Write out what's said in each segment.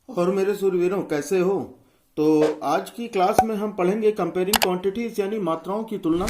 और मेरे सूरवीरों, कैसे हो? तो आज की क्लास में हम पढ़ेंगे कंपेयरिंग क्वांटिटीज यानी मात्राओं की तुलना।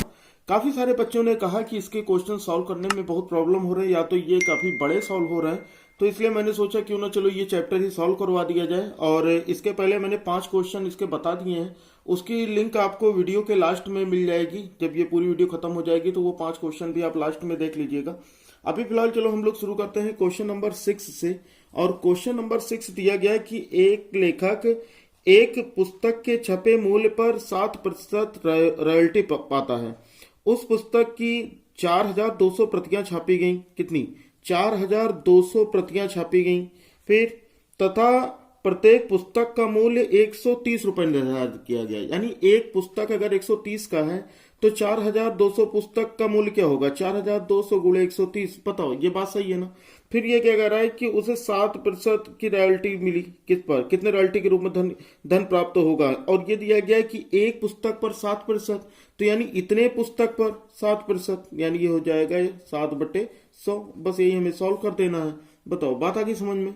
काफ़ी सारे बच्चों ने कहा कि इसके क्वेश्चन सॉल्व करने में बहुत प्रॉब्लम हो रहे हैं, या तो ये काफ़ी बड़े सॉल्व हो रहे हैं। तो इसलिए मैंने सोचा क्यों ना चलो ये चैप्टर ही सॉल्व करवा दिया जाए। और इसके पहले मैंने 5 क्वेश्चन इसके बता दिए हैं। उसकी लिंक आपको वीडियो के लास्ट में मिल जाएगी। जब ये पूरी वीडियो खत्म हो जाएगी तो वो 5 क्वेश्चन भी आप लास्ट में देख लीजिएगा। अभी फिलहाल चलो हम लोग शुरू करते हैं क्वेश्चन नंबर 6 से। और क्वेश्चन नंबर 6 दिया गया है कि एक लेखक एक पुस्तक के छपे मूल्य पर 7% रॉयल्टी पाता है। उस पुस्तक की 4,200 प्रतियां छापी गई। कितनी? 4,200 प्रतियां छापी गई। फिर तथा प्रत्येक पुस्तक का मूल्य 130 रुपए निर्धारित किया गया। यानी एक पुस्तक अगर 130 का है तो 4,200 पुस्तक का मूल्य क्या होगा? 4,200 गुणे 130। बताओ, ये बात सही है ना? फिर ये क्या कह रहा है कि उसे 7% की रॉयल्टी मिली। किस पर? कितने रॉयल्टी के रूप में धन धन प्राप्त होगा? और ये दिया गया है कि एक पुस्तक पर 7%, तो यानी इतने पुस्तक पर 7%, यानी ये हो जाएगा 7/100। बस यही हमें सॉल्व कर देना है। बताओ, बात आ गई समझ में?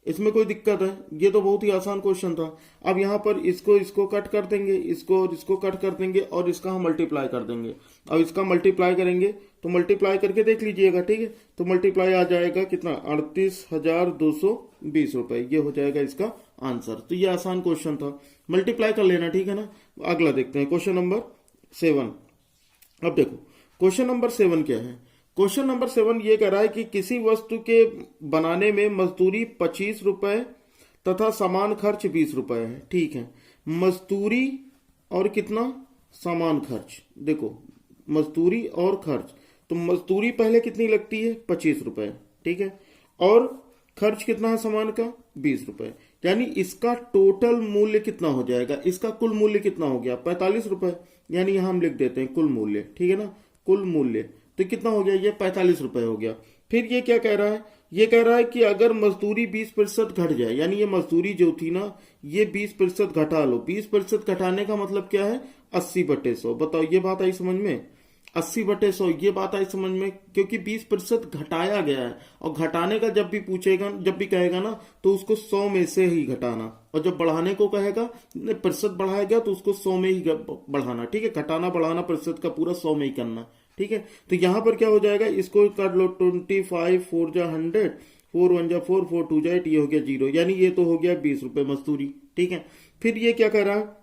इसमें कोई दिक्कत है? ये तो बहुत ही आसान क्वेश्चन था। अब यहाँ पर इसको कट कर देंगे, इसको और इसको कट कर देंगे, और इसका हम मल्टीप्लाई कर देंगे। अब इसका मल्टीप्लाई करेंगे तो मल्टीप्लाई करके देख लीजिएगा, ठीक है? तो मल्टीप्लाई आ जाएगा कितना? 38,220 रुपए। ये हो जाएगा इसका आंसर। तो ये आसान क्वेश्चन था, मल्टीप्लाई कर लेना, ठीक है ना? अगला देखते हैं, क्वेश्चन नंबर 7। अब देखो क्वेश्चन नंबर 7 क्या है। क्वेश्चन नंबर 7 ये कह रहा है कि किसी वस्तु के बनाने में मजदूरी 25 रुपए तथा सामान खर्च 20 रुपए है। ठीक है, मजदूरी और कितना? सामान खर्च। देखो, मजदूरी और खर्च, तो मजदूरी पहले कितनी लगती है? 25 रुपए, ठीक है। और खर्च कितना है सामान का? 20 रुपए। यानी इसका टोटल मूल्य कितना हो जाएगा? इसका कुल मूल्य कितना हो गया? 45 रुपए। यानी यहां हम लिख देते हैं कुल मूल्य, ठीक है ना? कुल मूल्य तो कितना हो गया? ये 45 रुपए हो गया। फिर ये क्या कह रहा है? ये कह रहा है कि अगर मजदूरी 20% घट जाए, यानी ये मजदूरी जो थी ना, ये 20% घटा लो। 20% घटाने का मतलब क्या है? 80/100। बताओ, ये बात आई समझ में? 80/100, ये बात आई समझ में? क्योंकि 20% घटाया गया है, और घटाने का जब भी पूछेगा, जब भी कहेगा ना, तो उसको 100 में से ही घटाना। और जब बढ़ाने को कहेगा, प्रतिशत बढ़ाया गया, तो उसको 100 में ही बढ़ाना, ठीक है? घटाना बढ़ाना प्रतिशत का पूरा 100 में ही करना, ठीक है? तो यहां पर क्या हो जाएगा? इसको कर लो, 25 4 जा 100, 4 1 जा 4, 4 2 जा 8, ये हो गया 0। यानी ये तो हो गया 20 रुपए मजदूरी, ठीक है। फिर ये क्या कह रहा है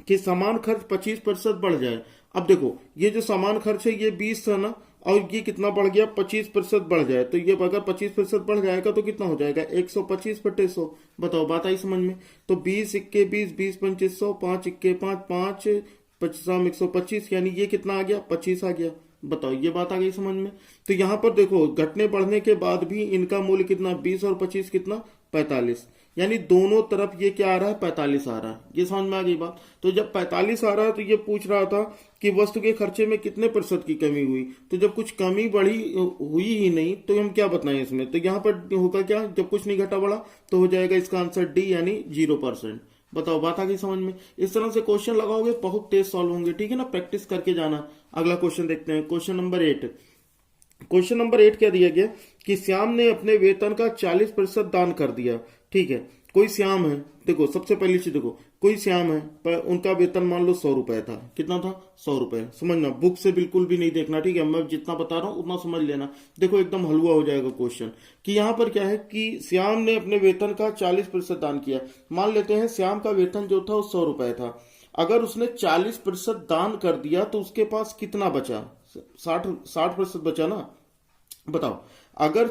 कि सामान खर्च 25% बढ़ जाए। अब देखो, ये जो सामान खर्च है ये 20 था ना, और ये कितना बढ़ गया? 25% बढ़ जाए। तो ये अगर 25% बढ़ जाएगा तो कितना हो जाएगा? 125/100। बताओ, बात आई समझ में? तो 20 इक्के 20, 20 25 100, 5 इक्के 5, 5 25 125, यानी ये कितना आ गया? 25 आ गया। बताओ, ये बात आ गई समझ में? तो यहां पर देखो, घटने बढ़ने के बाद भी इनका मूल्य कितना? 20 और 25 कितना? 45। यानी दोनों तरफ ये क्या आ रहा है? 45 आ रहा है। ये समझ में आ गई बात? तो जब 45 आ रहा है तो ये पूछ रहा था कि वस्तु के खर्चे में कितने प्रतिशत की कमी हुई। तो जब कुछ कमी बढ़ी हुई ही नहीं तो हम क्या बताएं इसमें? तो यहाँ पर होगा क्या? जब कुछ नहीं घटा बढ़ा तो हो जाएगा इसका आंसर डी, यानी 0%। बताओ, बात आ गई समझ में? इस तरह से क्वेश्चन लगाओगे, बहुत तेज सॉल्व होंगे, ठीक है ना? प्रैक्टिस करके जाना। अगला क्वेश्चन देखते हैं, क्वेश्चन नंबर 8। क्वेश्चन नंबर 8 क्या दिया गया कि श्याम ने अपने वेतन का 40% दान कर दिया। ठीक है, कोई श्याम है, देखो सबसे पहली चीज देखो, कोई श्याम है पर उनका वेतन मान लो 100 रुपए था। कितना था? 100 रुपए। समझना, बुक से बिल्कुल भी नहीं देखना, ठीक है? मैं जितना बता रहा हूं उतना समझ लेना। देखो, एकदम हलवा हो जाएगा क्वेश्चन। कि यहाँ पर क्या है कि श्याम ने अपने वेतन का 40% दान किया। मान लेते हैं श्याम का वेतन जो था वो 100 रुपए था। अगर उसने 40% दान कर दिया तो उसके पास कितना बचा? 60% बचा ना। बताओ, अगर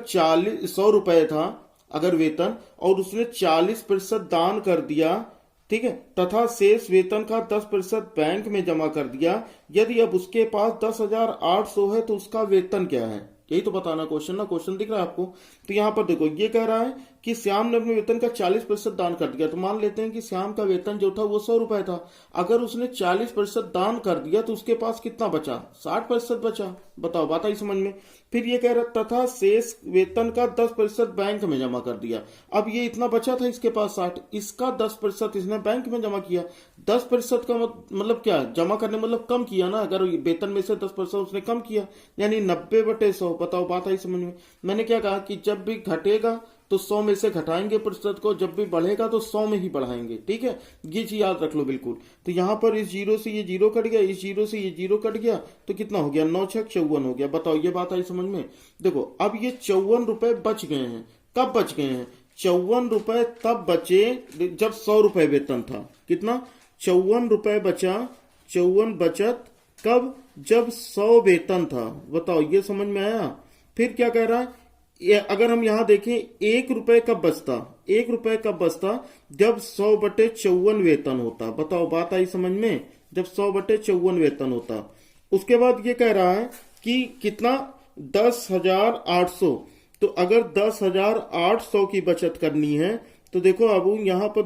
100 रुपए था अगर वेतन, और उसने 40% दान कर दिया, ठीक है, तथा शेष वेतन का 10% बैंक में जमा कर दिया। यदि अब उसके पास 10,800 है तो उसका वेतन क्या है? यही तो बताना क्वेश्चन ना। क्वेश्चन दिख रहा है आपको? तो यहां पर देखो, ये कह रहा है कि श्याम ने अपने वेतन का 40% दान कर दिया। तो मान लेते हैं कि श्याम का वेतन जो था वो 100 रुपए था। अगर उसने 40% दान कर दिया तो उसके पास कितना बचा? 60% बचा। बताओ, बात आई समझ में? फिर ये कह रहा तथा शेष वेतन का 10% बैंक में जमा कर दिया। अब ये इतना बचा था इसके पास 60, इसका 10% इसने बैंक में जमा किया। 10% का मतलब क्या? जमा करने मतलब कम किया ना। अगर वेतन में से 10% उसने कम किया, यानी 90/100। बताओ, बात आई समझ में? मैंने क्या कहा कि जब भी घटेगा तो 100 में से घटाएंगे प्रतिशत को, जब भी बढ़ेगा तो 100 में ही बढ़ाएंगे। ठीक है, ये चीज याद रख लो बिल्कुल। तो यहाँ पर इस जीरो से ये जीरो कट गया, इस जीरो से ये जीरो कट गया, तो कितना हो गया, 9 छक 54 हो गया। बताओ ये बात आई समझ में। देखो अब ये 54 रुपए बच गए हैं। कब बच गए हैं, 54 रुपए तब बचे जब 100 रुपए वेतन था। कितना, 54 रुपए बचा, 54 बचत कब, जब 100 वेतन था। बताओ ये समझ में आया। फिर क्या कह रहा है, अगर हम यहां देखें 1 रुपए कब बचता, 1 रुपए कब बचता, जब 100/54 वेतन होता। बताओ बात आई समझ में, जब 100/54 वेतन होता। उसके बाद ये कह रहा है कि कितना, 10,800। तो अगर 10,800 की बचत करनी है तो देखो अब यहां पर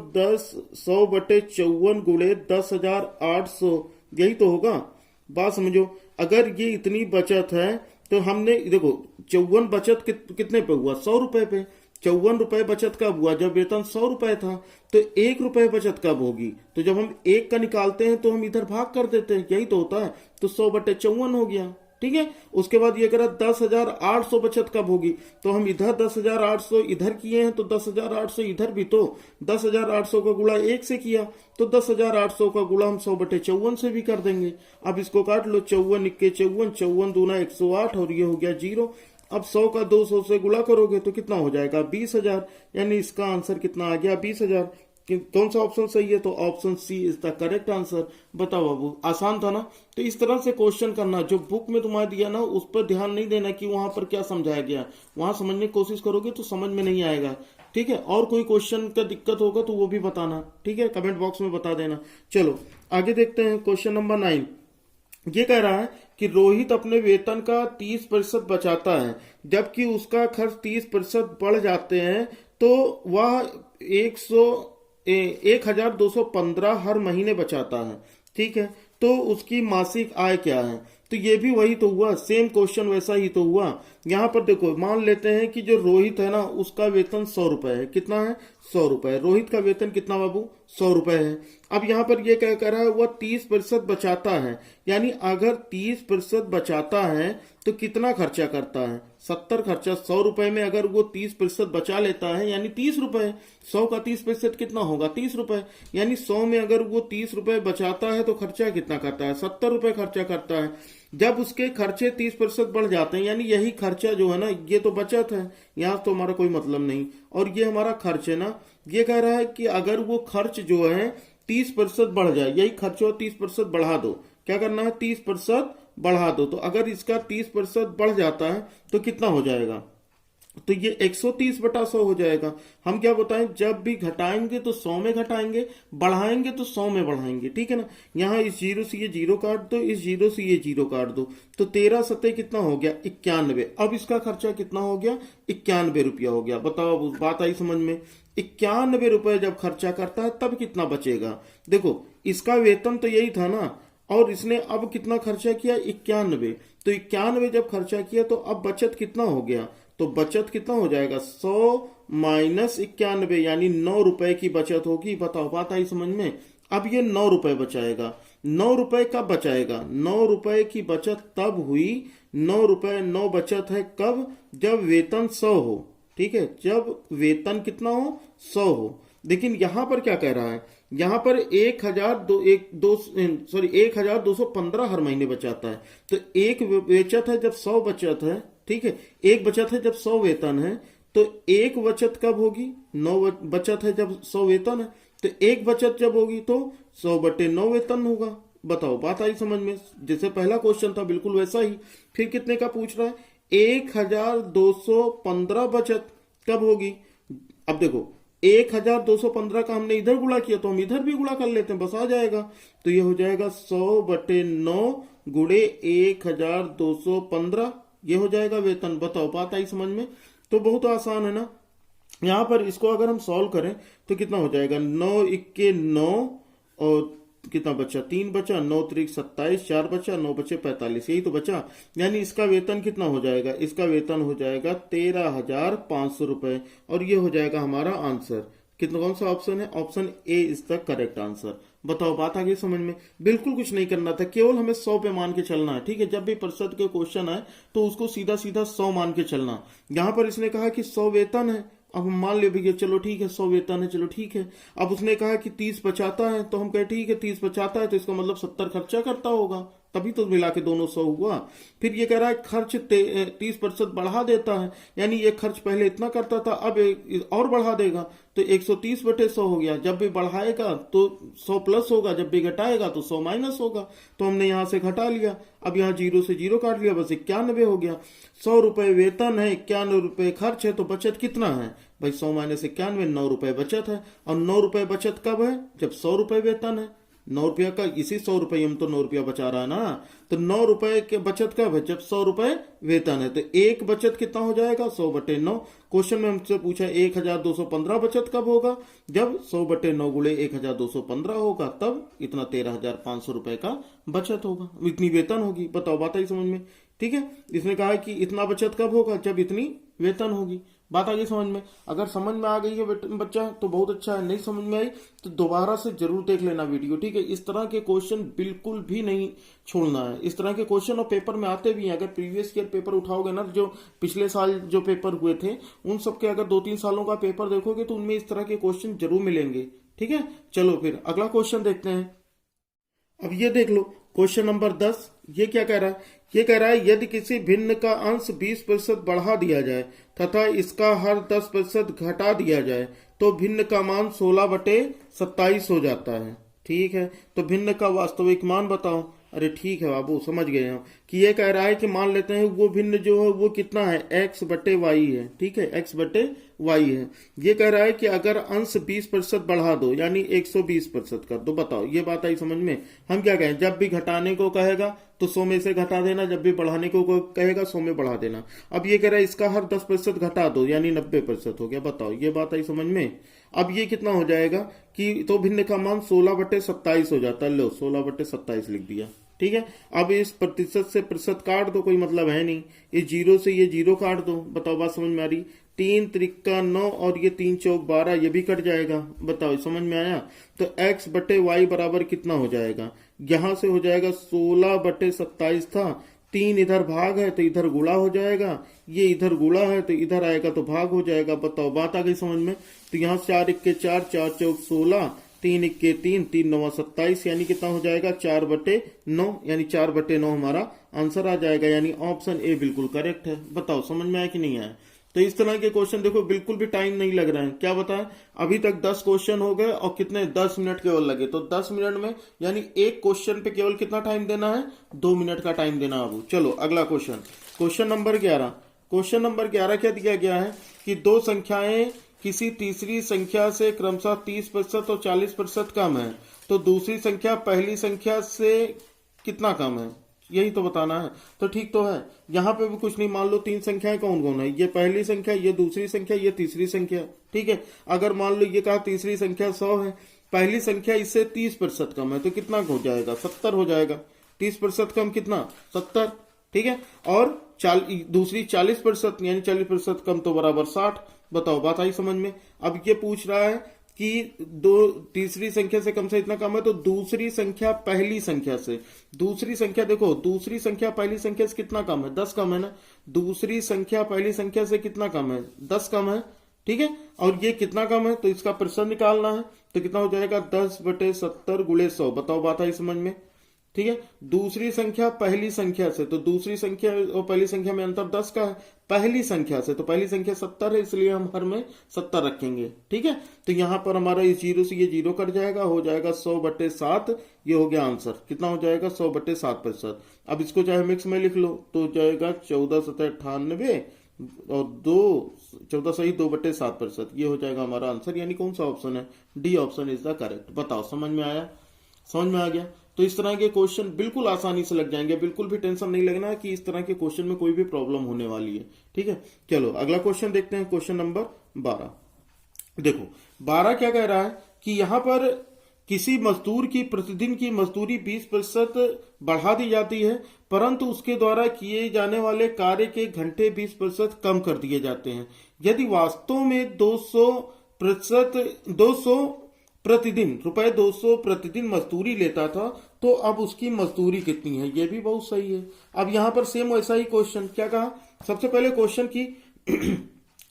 100/54 गुणे 10,800, यही तो होगा। बात समझो, अगर ये इतनी बचत है तो हमने देखो 54 बचत कितने पे हुआ, 100 रुपए पे। 54 रुपए बचत कब हुआ, जब वेतन 100 रुपए था। तो 1 रुपए बचत कब होगी, तो जब हम 1 का निकालते हैं तो हम इधर भाग कर देते हैं, यही तो होता है। तो 100/54 हो गया। ठीक है, उसके बाद ये करा 10,800 बचत कब होगी, तो हम इधर 10,800 इधर किए हैं, तो 10,800 इधर भी, तो 10,800 का गुणा 1 से किया, तो 10,800 का गुणा हम 100/54 से भी कर देंगे। अब इसको काट लो, 54 इक्के 54, 54 दूना 108 और ये हो गया 0। अब 100 का 200 से गुणा करोगे तो कितना हो जाएगा, 20,000। यानी इसका आंसर कितना आ गया, 20,000। कौन सा ऑप्शन सही है, तो option C is the correct answer. बताओ बाबू, आसान था ना। तो इस तरह से क्वेश्चन करना, जो बुक में तुम्हारे दिया ना उस पर ध्यान नहीं देना कि वहां पर क्या समझाया गया, वहां समझने की कोशिश करोगे तो समझ में नहीं आएगा। ठीक है, और कोई क्वेश्चन का दिक्कत होगा तो वो भी बताना। ठीक है, कमेंट बॉक्स में बता देना। चलो आगे देखते हैं, क्वेश्चन नंबर 9। ये कह रहा है कि रोहित अपने वेतन का 30% बचाता है, जबकि उसका खर्च 30% बढ़ जाते हैं, तो वह 1,215 हर महीने बचाता है। ठीक है, तो उसकी मासिक आय क्या है। तो ये भी वही तो हुआ, सेम क्वेश्चन वैसा ही तो हुआ। यहां पर देखो, मान लेते हैं कि जो रोहित है ना उसका वेतन 100 रुपए है। कितना है, 100 रुपए। रोहित का वेतन कितना बाबू, 100 रुपए है। अब यहां पर ये क्या कर रहा है, वह 30% बचाता है। यानी अगर 30% बचाता है तो कितना खर्चा करता है, 70 खर्चा। 100 रुपए में अगर वो 30% बचा लेता है यानी 30 रुपए। 100 का 30% कितना होगा, 30 रुपए। यानी 100 में अगर वो 30 रुपए बचाता है तो खर्चा कितना करता है, 70 रुपए खर्चा करता है। जब उसके खर्चे 30% बढ़ जाते हैं, यानी यही खर्चा जो है ना, ये तो बचत है, यहाँ तो हमारा कोई मतलब नहीं, और ये हमारा खर्च है ना। ये कह रहा है कि अगर वो खर्च जो है 30% बढ़ जाए, यही खर्च हो 30% बढ़ा दो। क्या करना है, 30% बढ़ा दो। तो अगर इसका 30% बढ़ जाता है तो कितना हो जाएगा, तो ये 130/100 हो जाएगा। हम क्या बताएं, जब भी घटाएंगे तो 100 में घटाएंगे, बढ़ाएंगे तो 100 में बढ़ाएंगे। ठीक है ना, यहाँ इस जीरो से ये जीरो काट दो, इस जीरो से ये जीरो काट दो, तो 13 सत्ते कितना हो गया, 91। अब इसका खर्चा कितना हो गया, 91 रुपया हो गया। बताओ अब बात आई समझ में। 91 रुपए जब खर्चा करता है तब कितना बचेगा। देखो इसका वेतन तो यही था ना, और इसने अब कितना खर्चा किया, 91। तो 91 जब खर्चा किया तो अब बचत कितना हो गया, तो बचत कितना हो जाएगा, 100 माइनस 91, यानी 9 रुपए की बचत होगी। बताओ बात आई समझ में। अब ये 9 रुपए बचाएगा। 9 रुपए कब बचाएगा, 9 रुपए की बचत तब हुई, 9 रुपए 9 बचत है कब, जब वेतन 100 हो। ठीक है, जब वेतन कितना हो, 100 हो। लेकिन यहां पर क्या कह रहा है, यहां पर 1,215 हर महीने बचाता है। तो एक बचत है जब 100 बचत है। ठीक है, एक बचत है जब 100 वेतन है, तो एक बचत कब होगी, 9 बचत है जब 100 वेतन है, तो एक बचत जब होगी तो 100/9 वेतन होगा। बताओ बात आई समझ में। जैसे पहला क्वेश्चन था बिल्कुल वैसा ही। फिर कितने का पूछ रहा है, 1,215 बचत कब होगी। अब देखो 1,215 का हमने इधर गुणा किया तो हम इधर भी गुणा कर लेते हैं, बस आ जाएगा। तो ये हो जाएगा 100/9 गुणे 1,215, ये हो जाएगा वेतन। बताओ बात आई समझ में। तो बहुत आसान है ना। यहां पर इसको अगर हम सॉल्व करें तो कितना हो जाएगा, 9 इक्के 9 और कितना बचा, 3 बचा, 9 त्रिक 27, 4 बचा, 9 बचे 45, यही तो बचा। यानी इसका वेतन कितना हो जाएगा, इसका वेतन हो जाएगा 13,500 रुपए, और ये हो जाएगा हमारा आंसर। कितना, कौन सा ऑप्शन है, option A is the correct answer. बताओ बात आ गई समझ में। बिल्कुल कुछ नहीं करना था, केवल हमें 100 पे मान के चलना है। ठीक है, जब भी प्रतिशत के क्वेश्चन आए तो उसको सीधा सीधा 100 मान के चलना। यहां पर इसने कहा कि 100 वेतन है, अब हम मान ले भैया चलो ठीक है 100 वेतन है, चलो ठीक है। अब उसने कहा कि 30 बचाता है, तो हम कहे ठीक है 30 बचाता है तो इसका मतलब 70 खर्चा करता होगा, तभी तो मिला के दोनों 100 हुआ। फिर ये कह रहा है खर्च 30% बढ़ा देता है, यानी ये खर्च पहले इतना करता था अब और बढ़ा देगा, तो 130/100 हो गया। जब भी बढ़ाएगा तो 100 प्लस होगा, जब भी घटाएगा तो 100 माइनस होगा। तो हमने यहां से घटा लिया, अब यहाँ 0 से 0 काट लिया, बस 91 हो गया। 100 रुपए वेतन है, 91 रुपए खर्च है, तो बचत कितना है भाई 100 माइनस 91, 9 रुपए बचत है। और 9 रुपए बचत कब है, जब 100 रुपए वेतन है। 9 रुपया का इसी 100 रुपये में तो 9 रुपया बचा रहा है ना, तो 9 रुपए के बचत कब है, जब 100 रुपए वेतन है। तो एक बचत कितना हो जाएगा 100/9। क्वेश्चन में हमसे पूछा 1215 बचत कब होगा, जब 100/9 गुणे 1215 होगा, तब इतना 13,500 रुपए का बचत होगा, इतनी वेतन होगी। बताओ बात आई समझ में? ठीक है, इसने कहा कि इतना बचत कब होगा, जब इतनी वेतन होगी। बात आ गई समझ में? अगर समझ में आ गई है बच्चा तो बहुत अच्छा है, नहीं समझ में आई तो दोबारा से जरूर देख लेना वीडियो, ठीक है। इस तरह के क्वेश्चन बिल्कुल भी नहीं छोड़ना है। इस तरह के क्वेश्चन और पेपर में आते भी हैं। अगर प्रीवियस ईयर पेपर उठाओगे ना, जो पिछले साल जो पेपर हुए थे उन सबके अगर 2-3 सालों का पेपर देखोगे तो उनमें इस तरह के क्वेश्चन जरूर मिलेंगे, ठीक है। चलो फिर अगला क्वेश्चन देखते हैं। अब ये देख लो क्वेश्चन नंबर 10, ये क्या कह रहा है? ये कह रहा है यदि किसी भिन्न का अंश 20% बढ़ा दिया जाए तथा इसका हर 10% घटा दिया जाए तो भिन्न का मान 16/27 हो जाता है, ठीक है। तो भिन्न का वास्तविक मान बताओ। अरे ठीक है बाबू, समझ गए हम कि ये कह रहा है कि मान लेते हैं वो भिन्न जो है वो कितना है, x/y है, ठीक है, x/y है। ये कह रहा है कि अगर अंश 20% बढ़ा दो यानी 120% कर दो। बताओ ये बात आई समझ में? हम क्या कहें, जब भी घटाने को कहेगा तो 100 में से घटा देना, जब भी बढ़ाने को कहेगा 100 में बढ़ा देना। अब ये कह रहा है इसका हर 10% घटा दो यानी 90% हो गया। बताओ ये बात आई समझ में? अब ये कितना हो जाएगा कि तो भिन्न का मान 16/27 हो जाता है। लो 16/27 लिख दिया, ठीक है। अब इस प्रतिशत से प्रतिशत काट दो, कोई मतलब है नहीं। इस 0 से ये 0 काट दो। बताओ बात समझ में आ रही? 3 त्रिका 9 और ये 3 चौक 12, ये भी कट जाएगा। बताओ समझ में आया? तो x/y बराबर कितना हो जाएगा, यहां से हो जाएगा 16/27 था, 3 इधर भाग है तो इधर गुणा हो जाएगा, ये इधर गुणा है तो इधर आएगा तो भाग हो जाएगा। बताओ बात आ गई समझ में? तो यहाँ 4 × 4, 4 चौक 16, 3 × 3, 3 9 27, यानी कितना हो जाएगा 4/9, यानी 4/9 हमारा आंसर आ जाएगा, यानी ऑप्शन ए बिल्कुल करेक्ट है। बताओ समझ में आया कि नहीं आया? तो इस तरह के क्वेश्चन देखो बिल्कुल भी टाइम नहीं लग रहा है। क्या बताएं, अभी तक 10 क्वेश्चन हो गए और कितने 10 मिनट केवल लगे। तो 10 मिनट में यानी एक क्वेश्चन पे केवल कितना टाइम देना है, 2 मिनट का टाइम देना है। चलो अगला question, question number 11। Question number 11 क्या दिया गया है कि दो संख्याएं किसी तीसरी संख्या से क्रमशः 30% और 40% कम है, तो दूसरी संख्या पहली संख्या से कितना कम है, यही तो बताना है। तो ठीक तो है, यहां पे भी कुछ नहीं। मान लो 3 संख्याएं कौन कौन है, ये पहली संख्या, ये दूसरी संख्या, ये तीसरी संख्या, ठीक है। अगर मान लो ये कहा तीसरी संख्या 100 है, पहली संख्या इससे 30% कम है, तो कितना हो जाएगा 70 हो जाएगा। 30% कम कितना 70, ठीक है। और दूसरी 40% यानी 40% कम तो बराबर 60। बताओ बात आई समझ में? अब ये पूछ रहा है कि तीसरी संख्या से कम से इतना कम है, तो दूसरी संख्या पहली संख्या से, दूसरी संख्या देखो, दूसरी संख्या पहली संख्या से कितना कम है, 10 कम है ना। दूसरी संख्या पहली संख्या से कितना कम है, 10 कम है, ठीक है। और ये कितना कम है, तो इसका प्रतिशत निकालना है, तो कितना हो जाएगा 10/70 गुणे 100। बताओ बात आई समझ में? ठीक है। दूसरी संख्या पहली संख्या से, तो दूसरी संख्या और पहली संख्या में अंतर 10 का है। पहली संख्या से, तो पहली संख्या 70 है, इसलिए हम हर में 70 रखेंगे, ठीक है। तो यहां पर हमारा इस 0 से ये 0 कट जाएगा, हो जाएगा 100/7। ये हो गया आंसर, कितना हो जाएगा 100/7%। अब इसको चाहे मिक्स में लिख लो तो हो जाएगा 14/98 और 14 सही 2/7%। ये हो जाएगा हमारा आंसर, यानी कौन सा ऑप्शन है, D option is the correct. बताओ समझ में आया? समझ में आ गया? तो इस तरह के क्वेश्चन बिल्कुल आसानी से लग जाएंगे, बिल्कुल भी टेंशन नहीं लगना कि इस तरह के क्वेश्चन में कोई भी प्रॉब्लम होने वाली है, ठीक है। चलो अगला क्वेश्चन देखते हैं, क्वेश्चन नंबर 12। देखो 12 क्या कह रहा है कि यहां पर किसी मजदूर की प्रतिदिन की मजदूरी 20% बढ़ा दी जाती है, परंतु उसके द्वारा किए जाने वाले कार्य के घंटे 20% कम कर दिए जाते हैं। यदि वास्तव में 200 प्रतिदिन मजदूरी लेता था, तो अब उसकी मजदूरी कितनी है। ये भी बहुत सही है। अब यहां पर सेम वैसा ही क्वेश्चन क्या कहा, सबसे पहले क्वेश्चन की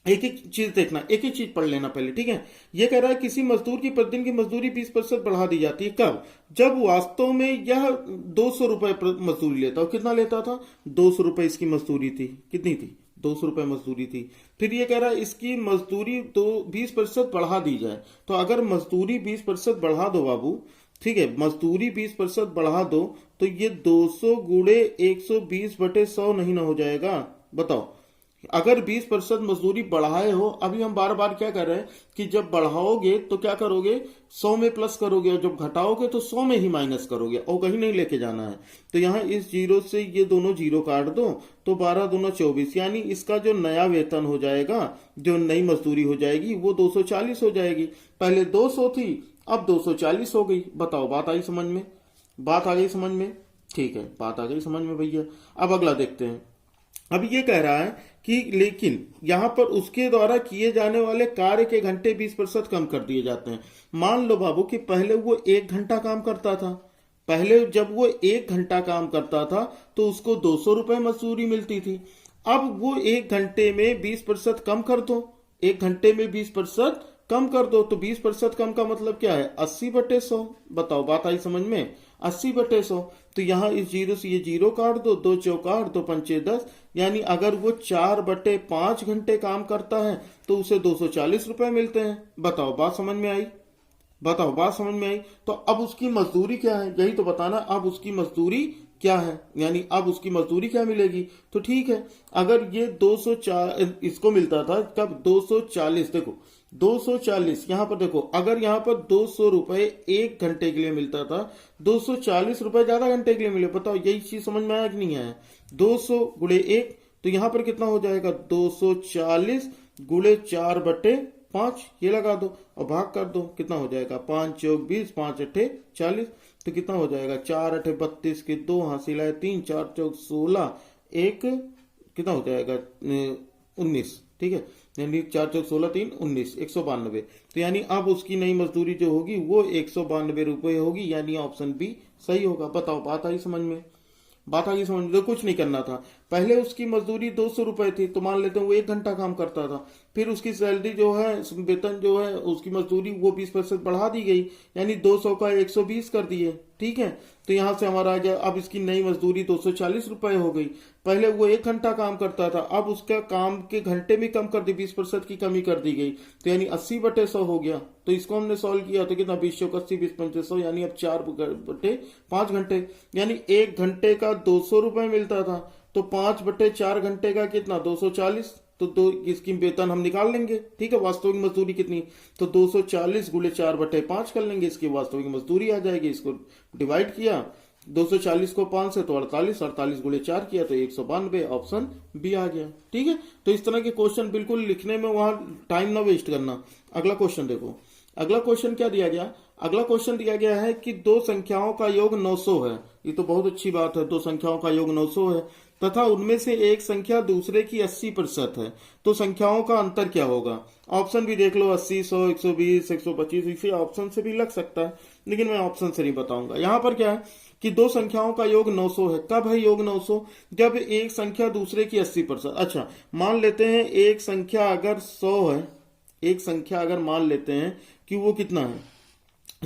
एक एक चीज देखना, एक एक चीज पढ़ लेना पहले, ठीक है। ये कह रहा है किसी मजदूर की प्रतिदिन की मजदूरी 20% बढ़ा दी जाती है, कब? जब वास्तव में यह 200 रुपए मजदूरी लेता हो। कितना लेता था? 200 रुपए इसकी मजदूरी थी। कितनी थी? 200 रुपए मजदूरी थी। फिर ये कह रहा है इसकी मजदूरी तो 20% बढ़ा दी जाए। तो अगर मजदूरी 20% बढ़ा दो बाबू, ठीक है, मजदूरी 20% बढ़ा दो, तो ये 200 गुणे 120/100 नहीं ना हो जाएगा? बताओ, अगर 20% मजदूरी बढ़ाए हो, अभी हम बार बार क्या कर रहे हैं कि जब बढ़ाओगे तो क्या करोगे, 100 में प्लस करोगे, और जब घटाओगे तो 100 में ही माइनस करोगे, और कहीं नहीं लेके जाना है। तो यहाँ इस जीरो से ये दोनों जीरो काट दो, तो 12 दूना 24, यानी इसका जो नया वेतन हो जाएगा, जो नई मजदूरी हो जाएगी, वो 240 हो जाएगी। पहले 200 थी, अब 240 हो गई। बताओ, बात आई समझ में? बात आ गई समझ में? ठीक है, बात आ गई समझ में भैया। अब अगला देखते हैं। अब ये कह रहा है कि लेकिन यहां पर उसके द्वारा किए जाने वाले कार्य के घंटे 20% कम कर दिए जाते हैं। मान लो बाबू कि पहले वो 1 घंटा काम करता था। पहले जब वो 1 घंटा काम करता था तो उसको 200 रुपए मजदूरी मिलती थी। अब वो 1 घंटे में 20% कम कर दो, 1 घंटे में 20% कम कर दो, तो 20% कम का मतलब क्या है? 80/100। बताओ, बात आई समझ में? 80/100। तो यहां इस जीरो से ये जीरो काट दो, 2 चौक 8, 2 पंचे 10, यानी अगर वो 4/5 घंटे काम करता है तो उसे 240 रुपए मिलते हैं। बताओ, बात समझ में आई? बताओ, बात समझ में आई? तो अब उसकी मजदूरी क्या है, यही तो बताना। अब उसकी मजदूरी क्या है, यानी अब उसकी मजदूरी क्या मिलेगी? तो ठीक है, अगर ये 204 इसको मिलता था, कब? 240। देखो 240, यहां पर देखो, अगर यहां पर 200 रुपए 1 घंटे के लिए मिलता था, 240 रुपए ज्यादा घंटे के लिए मिले। बताओ, यही चीज समझ में आया कि नहीं आया? 200 गुणे 1, तो यहां पर कितना हो जाएगा? 240 गुणे 4/5, ये लगा दो और भाग कर दो, कितना हो जाएगा? 5 चौक 20, 5 अट्ठे 40, तो कितना हो जाएगा? 4 अट्ठे 32 के 2 हासिल है 3, 4 चौक 16, एक कितना हो जाएगा? 19, ठीक है, यानी 4 चौक 16, 3 19, 192। तो यानी अब उसकी नई मजदूरी जो होगी वो 192 रुपए होगी, यानी ऑप्शन बी सही होगा। बताओ, बात आई समझ में? बात आगे समझ लो। कुछ नहीं करना था, पहले उसकी मजदूरी 200 रुपए थी, तो मान लेते हैं वो 1 घंटा काम करता था। फिर उसकी सैलरी जो है, वेतन जो है, उसकी मजदूरी वो 20% बढ़ा दी गई, यानी 200 का 120 कर दिए, ठीक है। तो यहां से हमारा आ गया, अब इसकी नई मजदूरी 240 रुपए हो गई। पहले वो 1 घंटा काम करता था, अब उसका काम के घंटे भी कम कर दी, 20% की कमी कर दी गई, तो यानी 80/100 हो गया। तो इसको हमने सॉल्व किया तो कितना? 20 चौक 80, 20 पंचे 100, यानी अब 4/5 घंटे, यानी 1 घंटे का 200 रुपए मिलता था, तो 5/4 घंटे का कितना? 240। तो दो इसकी वेतन हम निकाल लेंगे, ठीक है। वास्तविक मजदूरी कितनी? तो 240 गुणे 4/5 कर लेंगे, इसकी वास्तविक मजदूरी आ जाएगी। इसको डिवाइड किया 240 को 5 से, तो 48, 48 गुणे 4 किया तो 192, ऑप्शन बी आ गया, ठीक है। तो इस तरह के क्वेश्चन बिल्कुल लिखने में वहां टाइम ना वेस्ट करना। अगला क्वेश्चन देखो, अगला क्वेश्चन क्या दिया गया? अगला क्वेश्चन दिया गया है कि दो संख्याओं का योग 900 है। ये तो बहुत अच्छी बात है, दो संख्याओं का योग 900 है तथा उनमें से एक संख्या दूसरे की 80% है, तो संख्याओं का अंतर क्या होगा? ऑप्शन भी देख लो, 80, 100, 120, 125, इसी ऑप्शन से भी लग सकता है, लेकिन मैं ऑप्शन से नहीं बताऊंगा। यहां पर क्या है कि दो संख्याओं का योग 900 है। कब है योग 900? जब एक संख्या दूसरे की 80%। अच्छा, मान लेते हैं एक संख्या अगर 100 है, एक संख्या अगर मान लेते हैं कि वो कितना है?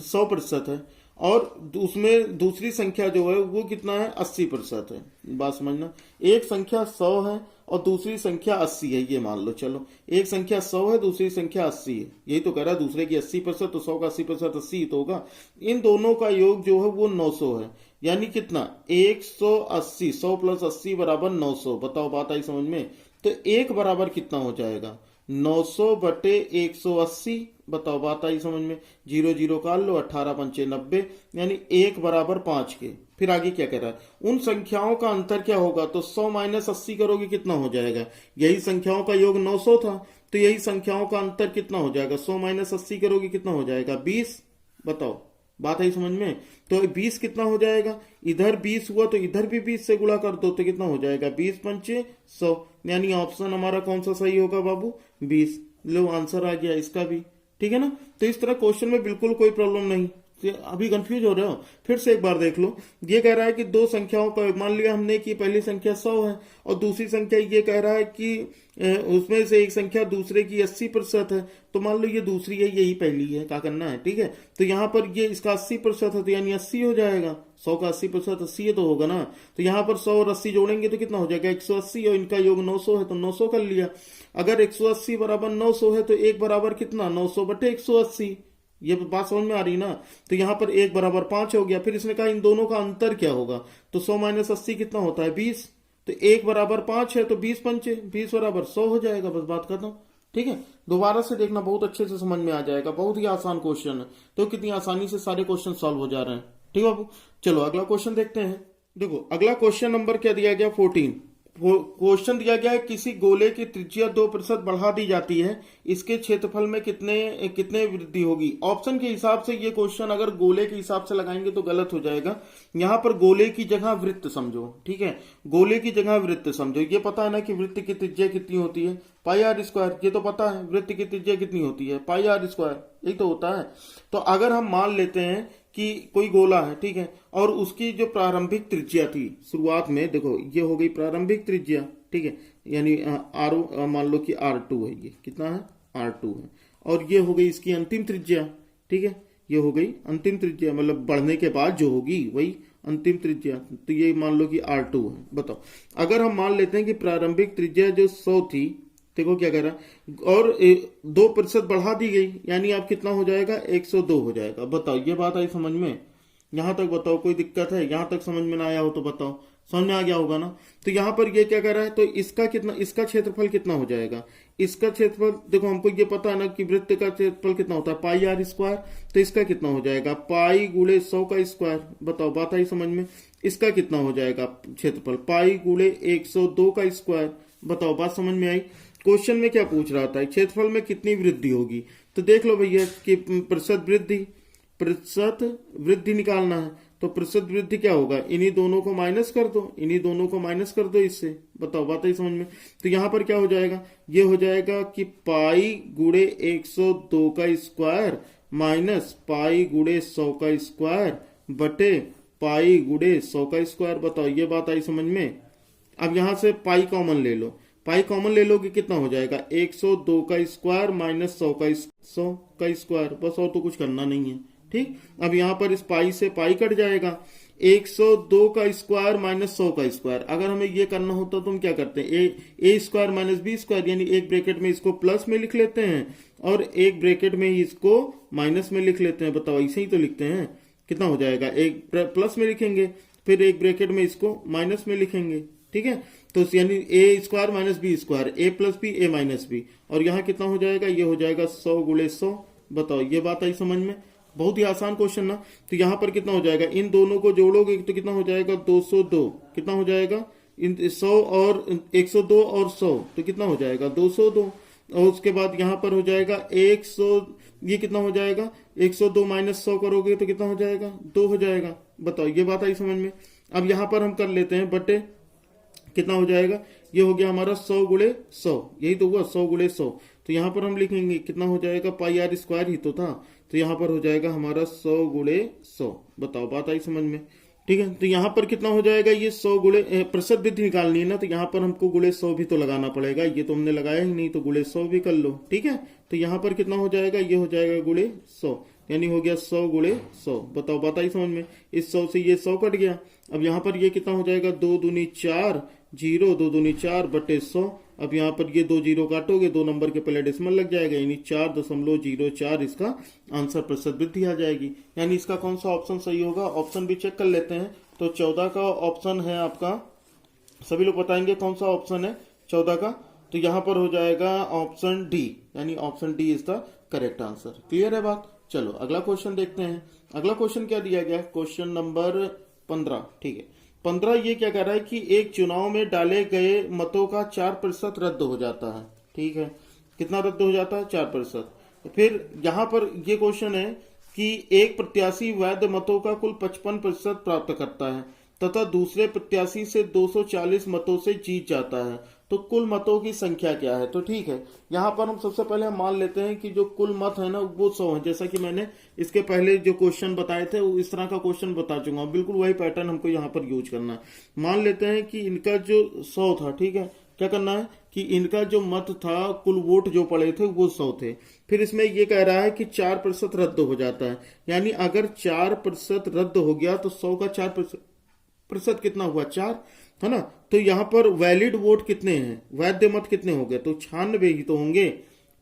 100% है, और उसमें दूसरी संख्या जो है वो कितना है? 80% है। बात समझना, एक संख्या 100 है और दूसरी संख्या 80 है, ये मान लो। चलो, एक संख्या 100 है, दूसरी संख्या 80 है, यही तो कह रहा है, दूसरे की 80%, तो 100 का 80% 80 तो होगा। इन दोनों का योग जो है वो 900 है, यानी कितना? 180, 100 + 80 = 900। बताओ, बात आई समझ में? तो एक बराबर कितना हो जाएगा? 900/180। बताओ, बात आई समझ में? 0 0 काट लो, 18 पंचे 90, यानी 1 बराबर 5 के। फिर आगे क्या कह रहा है? उन संख्याओं का अंतर क्या होगा? तो 100 - 80 करोगे, कितना हो जाएगा? यही संख्याओं का योग 900 था, तो यही संख्याओं का अंतर कितना हो जाएगा? 100 - 80 करोगे, कितना हो जाएगा? 20। बताओ, बात आई समझ में? तो 20 कितना हो जाएगा? इधर 20 हुआ तो इधर भी 20 से गुणा कर दो, तो कितना हो जाएगा? 20 पंचे 100, यानी ऑप्शन हमारा कौन सा सही होगा बाबू? 20। लो, आंसर आ गया इसका भी, ठीक है ना। तो इस तरह क्वेश्चन में बिल्कुल कोई प्रॉब्लम नहीं, अभी कंफ्यूज हो रहे हो? फिर से एक बार देख लो। ये कह रहा है कि दो संख्याओं का, मान लिया हमने कि पहली संख्या 100 है और दूसरी संख्या ये कह रहा है कि उसमें से एक संख्या दूसरे की 80% है, तो मान लो ये दूसरी है, यही पहली है, क्या करना है, ठीक है। तो यहाँ पर ये इसका 80% है, तो यानी 80 हो जाएगा। 100 का 80% 80 है तो होगा ना। तो यहाँ पर 100 और 80 जोड़ेंगे तो कितना हो जाएगा, 180, और इनका योग 900 है तो 900 कर लिया। अगर 180 बराबर 900 है तो एक बराबर कितना, 900 बटे 180। ये बात समझ में आ रही ना। तो यहाँ पर एक बराबर 5 हो गया। फिर इसने कहा इन दोनों का अंतर क्या होगा, तो 100 माइनस 80 कितना होता है, 20। तो एक बराबर 5 है तो 20 पंचे 20 बराबर 100 हो जाएगा। बस बात खत्म, ठीक है। दोबारा से देखना, बहुत अच्छे से समझ में आ जाएगा, बहुत ही आसान क्वेश्चन है। तो कितनी आसानी से सारे क्वेश्चन सॉल्व हो जा रहे हैं, ठीक है बाबू। चलो अगला क्वेश्चन देखते हैं। देखो अगला क्वेश्चन नंबर क्या दिया गया, 14। क्वेश्चन दिया गया है, किसी गोले की त्रिज्या 2% बढ़ा दी जाती है, इसके क्षेत्रफल में कितने वृद्धि होगी। ऑप्शन के हिसाब से ये क्वेश्चन अगर गोले के हिसाब से लगाएंगे तो गलत हो जाएगा। यहां पर गोले की जगह वृत्त समझो, ठीक है, गोले की जगह वृत्त समझो। ये पता है ना कि वृत्त की त्रिज्या कितनी होती है, पाई आर स्क्वायर। ये तो पता है वृत्त की त्रिज्या कितनी होती है, पाई आर स्क्वायर, यही तो होता है। तो अगर हम मान लेते हैं कि कोई गोला है, ठीक है, और उसकी जो प्रारंभिक त्रिज्या थी शुरुआत में, देखो ये हो गई प्रारंभिक त्रिज्या, ठीक है, यानी मान लो कि R2 है, ये कितना है, R2 है, और ये हो गई इसकी अंतिम त्रिज्या, ठीक है, ये हो गई अंतिम त्रिज्या, मतलब बढ़ने के बाद जो होगी वही अंतिम त्रिज्या। तो ये मान लो कि R2 है। बताओ अगर हम मान लेते हैं कि प्रारंभिक त्रिज्या जो 100 थी, देखो क्या कह रहा है, और 2% बढ़ा दी गई, यानी आप कितना हो जाएगा, 102 हो जाएगा। बताओ ये बात आई समझ में, यहां तक बताओ कोई दिक्कत है, यहां तक समझ में ना आया हो तो बताओ, समझ में आ गया होगा ना। तो यहां पर ये क्या कह रहा है, तो इसका कितना, इसका क्षेत्रफल कितना हो जाएगा, इसका क्षेत्रफल, देखो हमको ये पता है ना कि वृत्त का क्षेत्रफल कितना होता है, पाई आर स्क्वायर। तो इसका कितना हो जाएगा, पाई गुणे 100 का स्क्वायर। बताओ बात आई समझ में। इसका कितना हो जाएगा क्षेत्रफल, पाई गुणे 102 का स्क्वायर। बताओ बात समझ में आई। क्वेश्चन में क्या पूछ रहा था, क्षेत्रफल में कितनी वृद्धि होगी। तो देख लो भैया कि प्रतिशत वृद्धि निकालना है, तो प्रतिशत वृद्धि क्या होगा, इन्हीं दोनों को माइनस कर दो, इन्हीं दोनों को माइनस कर दो इससे। बताओ बात ही समझ में। तो यहां पर क्या हो जाएगा, ये हो जाएगा कि पाई गुणे 102 का स्क्वायर माइनस पाई गुणे 100 का स्क्वायर बटे पाई गुणे 100 का स्क्वायर। बताओ ये बात आई समझ में। अब यहां से पाई कॉमन ले लो, पाई कॉमन ले लोगे कितना हो जाएगा, 102 का स्क्वायर माइनस 100 का स्क्वायर। बस और तो कुछ करना नहीं है, ठीक। अब यहां पर इस पाई से पाई कट जाएगा, 102 का स्क्वायर माइनस 100 का स्क्वायर। अगर हमें ये करना होता तो हम क्या करते हैं, ए स्क्वायर माइनस बी स्क्वायर, यानी एक ब्रैकेट में इसको प्लस में लिख लेते हैं और एक ब्रैकेट में ही इसको माइनस में लिख लेते हैं। बताओ ऐसे ही तो लिखते हैं। कितना हो जाएगा, एक प्लस में लिखेंगे फिर एक ब्रैकेट में इसको माइनस में लिखेंगे, ठीक है। तो यानी ए स्क्वायर माइनस बी स्क्वायर, ए प्लस बी ए माइनस बी, और यहाँ कितना हो जाएगा, ये हो जाएगा 100 गुणे 100। बताओ ये बात आई समझ में, बहुत ही आसान क्वेश्चन ना। तो यहाँ पर कितना हो जाएगा, इन दोनों को जोड़ोगे तो कितना हो जाएगा, 202। कितना हो जाएगा, इन 100 और 102 और 100 तो कितना हो जाएगा, 202। और उसके बाद यहाँ पर हो जाएगा 100, ये कितना हो जाएगा, 102 माइनस 100 करोगे तो कितना हो जाएगा, 2 हो जाएगा। बताओ ये बात आई समझ में। अब यहाँ पर हम कर लेते हैं बटे, कितना हो जाएगा, ये हो गया हमारा 100 गुणे 100, यही तो हुआ 100 गुणे 100। तो यहाँ पर हम लिखेंगे कितना हो जाएगा, पाई आर स्क्वायर ही तो था, तो यहाँ पर हो जाएगा हमारा 100 गुणे 100। बताओ बात आई समझ में, ठीक है। तो यहाँ पर कितना हो जाएगा, ये 100 गुणे, प्रतिशत वृद्धि निकालनी है ना, तो यहाँ पर हमको गुणे 100 भी तो लगाना पड़ेगा, ये तो हमने लगाया ही नहीं, तो गुणे 100 भी कर लो, ठीक है। तो यहाँ पर कितना हो जाएगा, ये हो जाएगा गुणे 100, यानी हो गया 100 गुणे 100। बताओ बात आई समझ में। इस 100 से ये 100 कट गया। अब यहाँ पर ये कितना हो जाएगा, 2 दूनी 4, 0 2 दूनी 4 बटे 100। अब यहाँ पर ये 2 जीरो काटोगे, 2 नंबर के पहले डेसिमल लग जाएगा, यानी 4.04 इसका आंसर प्रतिशत वृद्धि आ जाएगी। यानी इसका कौन सा ऑप्शन सही होगा, ऑप्शन भी चेक कर लेते हैं। तो 14 का ऑप्शन है आपका, सभी लोग बताएंगे कौन सा ऑप्शन है 14 का। तो यहाँ पर हो जाएगा ऑप्शन डी, यानी option D is the correct answer. Clear है बात। चलो अगला क्वेश्चन देखते हैं। अगला क्वेश्चन क्या दिया गया, क्वेश्चन नंबर 15, ठीक है। 15 ये क्या कह रहा है कि एक चुनाव में डाले गए मतों का 4% रद्द हो जाता है, ठीक है। कितना रद्द हो जाता है, 4%। फिर यहाँ पर ये क्वेश्चन है कि एक प्रत्याशी वैध मतों का कुल 55% प्राप्त करता है तथा दूसरे प्रत्याशी से 240 मतों से जीत जाता है, तो कुल मतों की संख्या क्या है। तो ठीक है, यहाँ पर हम सबसे पहले हम मान लेते हैं कि जो कुल मत है ना वो 100 है। जैसा कि मैंने इसके पहले जो क्वेश्चन बताए थे वो इस तरह का क्वेश्चन बता चुका हूँ, बिल्कुल वही पैटर्न हमको यहाँ पर यूज करना है। मान लेते हैं कि इनका जो 100 था, ठीक है, क्या करना है कि इनका जो मत था, कुल वोट जो पड़े थे वो 100 थे। फिर इसमें ये कह रहा है कि 4% रद्द हो जाता है, यानी अगर 4% रद्द हो गया तो 100 का 4% कितना हुआ, 4, है ना। तो यहाँ पर वैलिड वोट कितने हैं, वैध मत कितने हो गए, तो 96 ही तो होंगे।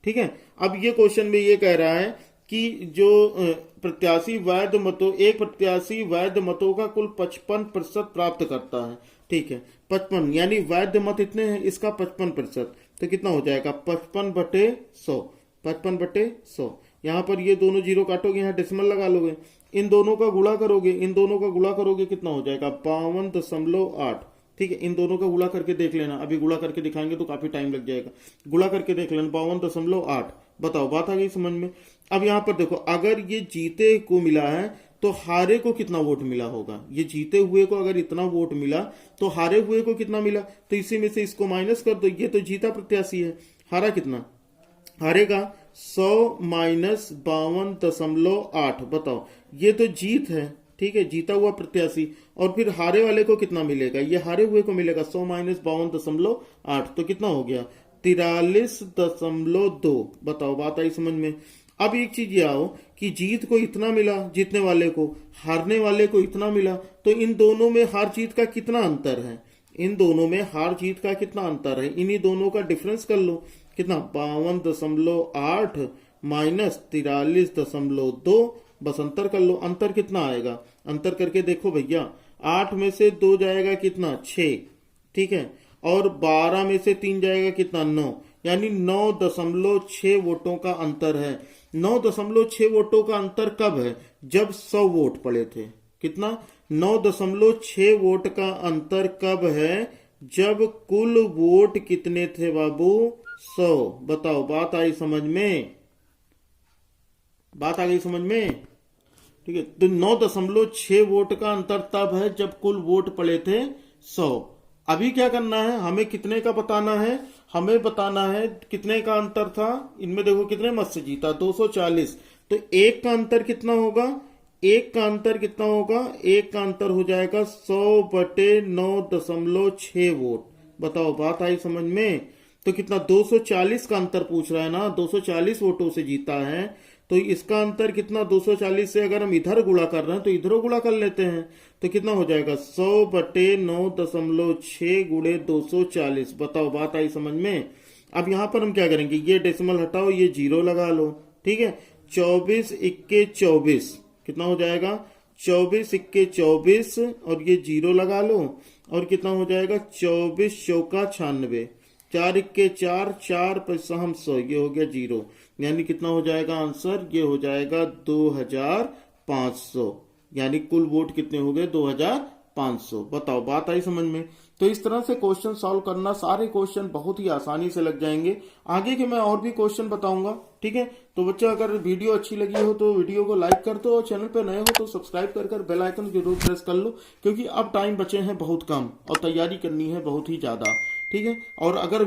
ठीक है, अब ये क्वेश्चन में ये कह रहा है कि जो प्रत्याशी वैध मतों, एक प्रत्याशी वैध मतों का कुल 55% प्राप्त करता है। ठीक है, 55 यानी वैध मत इतने हैं, इसका 55%, तो कितना हो जाएगा 55/100, 55/100। यहाँ पर ये दोनों जीरो काटोगे, यहाँ डेसिमल लगा लोगे, इन दोनों का गुणा करोगे, इन दोनों का गुणा करोगे, कितना हो जाएगा 52.8। ठीक है, इन दोनों का गुणा करके देख लेना, अभी गुणा करके दिखाएंगे तो काफी टाइम लग जाएगा, गुणा करके देख लेना 52.8। बताओ, बात आ गई समझ में। अब यहाँ पर देखो, अगर ये जीते को मिला है तो हारे को कितना वोट मिला होगा, ये जीते हुए को अगर इतना वोट मिला तो हारे हुए को कितना मिला, तो इसी में से इसको माइनस कर दो। ये तो जीता प्रत्याशी है, हारा कितना, हारेगा 100 माइनस 52.8। बताओ, ये तो जीत है, ठीक है, जीता हुआ प्रत्याशी, और फिर हारे वाले को कितना मिलेगा, ये हारे हुए को मिलेगा 100 माइनस 52.8, तो कितना हो गया 43.2। बताओ, बात आई समझ में। अब एक चीज ये आओ कि जीत को इतना मिला जीतने वाले को, हारने वाले को इतना मिला, तो इन दोनों में हार जीत का कितना अंतर है, इन दोनों में हार जीत का कितना अंतर है, इन्हीं दोनों का डिफरेंस कर लो, कितना 52.8 माइनस 43.2, बस अंतर कर लो। अंतर कितना आएगा, अंतर करके देखो भैया, 8 में से 2 जाएगा कितना 6, ठीक है, और 12 में से 3 जाएगा कितना 9, यानी 9.6 वोटों का अंतर है। 9.6 वोटों का अंतर कब है, जब 100 वोट पड़े थे। कितना, 9.6 वोट का अंतर कब है, जब कुल वोट कितने थे बाबू, 100। बताओ, बात आई समझ में, बात आ गई समझ में। ठीक है, तो 9.6 वोट का अंतर तब है जब कुल वोट पड़े थे 100। अभी क्या करना है, हमें कितने का बताना है, हमें बताना है कितने का अंतर था इनमें। देखो कितने मत से जीता, 240, तो एक का अंतर कितना होगा, एक का अंतर कितना होगा, एक का अंतर हो जाएगा 100/9.6 वोट। बताओ, बात आई समझ में। तो कितना 240 का अंतर पूछ रहा है ना, 240 वोटों से जीता है, तो इसका अंतर कितना 240 से अगर हम इधर गुणा कर रहे हैं तो इधरों गुणा कर लेते हैं, तो कितना हो जाएगा 100/9.6 गुणे 240। बताओ, बात आई समझ में। अब यहां पर हम क्या करेंगे, ये डेसिमल हटाओ, ये जीरो लगा लो, ठीक है, 24 इक्के 24 कितना हो जाएगा 24 इक्के 24, और ये जीरो लगा लो, और कितना हो जाएगा 24 चौका 96, 4 इक्के 4, 4 पैसा हम 100, ये हो गया जीरो, यानी कितना हो जाएगा आंसर, ये हो जाएगा 2500, यानी कुल वोट कितने हो गए 2500। बताओ, बात आई समझ में। तो इस तरह से क्वेश्चन सॉल्व करना, सारे क्वेश्चन बहुत ही आसानी से लग जाएंगे। आगे के मैं और भी क्वेश्चन बताऊंगा, ठीक है। तो बच्चों, अगर वीडियो अच्छी लगी हो तो वीडियो को लाइक कर दो, और चैनल पर नए हो तो सब्सक्राइब कर बेल आइकन जरूर प्रेस कर लो, क्योंकि अब टाइम बचे हैं बहुत कम और तैयारी करनी है बहुत ही ज्यादा, ठीक है। और अगर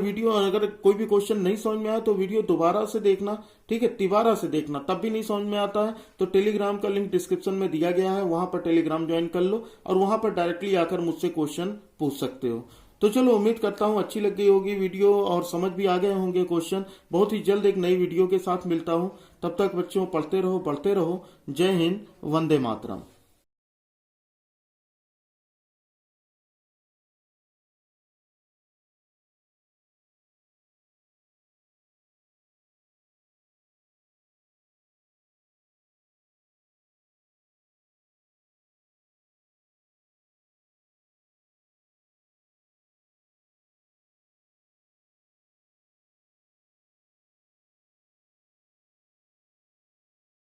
कोई भी क्वेश्चन नहीं समझ में आया तो वीडियो दोबारा से देखना, ठीक है, तिबारा से देखना, तब भी नहीं समझ में आता है तो टेलीग्राम का लिंक डिस्क्रिप्शन में दिया गया है, वहां पर टेलीग्राम ज्वाइन कर लो और वहां पर डायरेक्टली आकर मुझसे क्वेश्चन पूछ सकते हो। तो चलो, उम्मीद करता हूं अच्छी लग गई होगी वीडियो और समझ भी आ गए होंगे क्वेश्चन। बहुत ही जल्द एक नई वीडियो के साथ मिलता हूं, तब तक बच्चों पढ़ते रहो, बढ़ते रहो। जय हिंद, वंदे मातरम।